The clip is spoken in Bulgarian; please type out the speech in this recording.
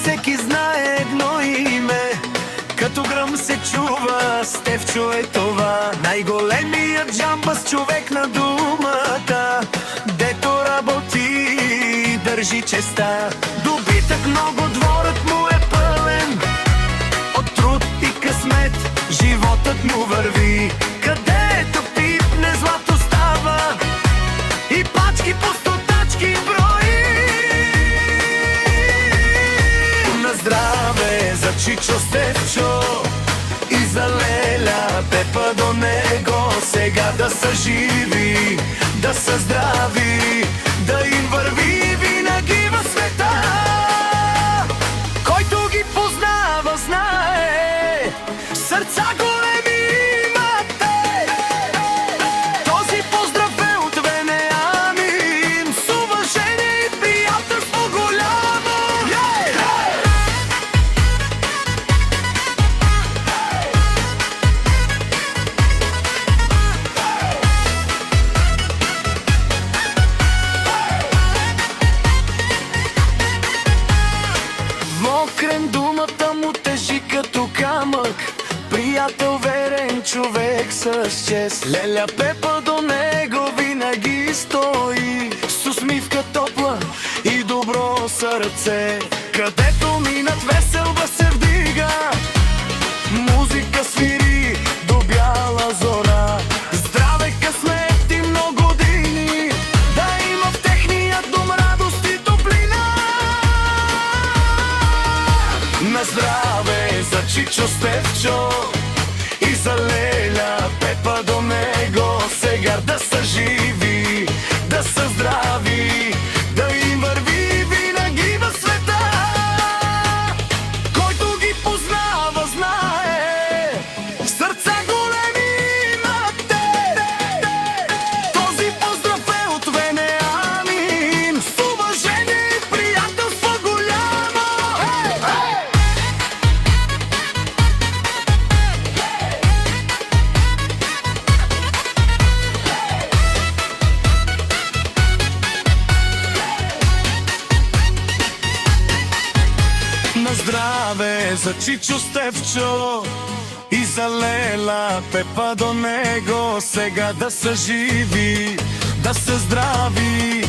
всеки знае едно име. Като гръм се чува, Стефчо е това. Най-големият джамбас човек на думата, дето работи и държи честа. Добитък много, дворът му е пълен от труд и късмет, животът му върви. Където пипне, злато става и пачки по стотачки брои. На здраве за Чичо Стефчо и за Леля Пепа до него. Сега да са живи, да са здрави, да им върви винаги в света. Който ги познава, знае, сърца големи имате. Този поздрав е от Венеамин, с уважение и приятелство голямо. Мокрен, думата му тежи като камък, приятел, верен човек с чест. Леля Пепа до него винаги стои, с усмивка топла и добро сърце. Където минат, веселба се вдига, музика свири до бяла зора. Здраве, късмет и много години, да има в техния дом радост и топлина. На здраве за Чичо Стефчо и за Леля Пепа до него. Сега да са живи, да са здрави, да им върви винаги в света. Който ги познава, знае, сърца големи имате. Този поздрав е от Венеамин, с уважение и приятелство голямо. На здраве за Чичо Стефчо и за Леля Пепа до него. Сега да са живи, да са здрави,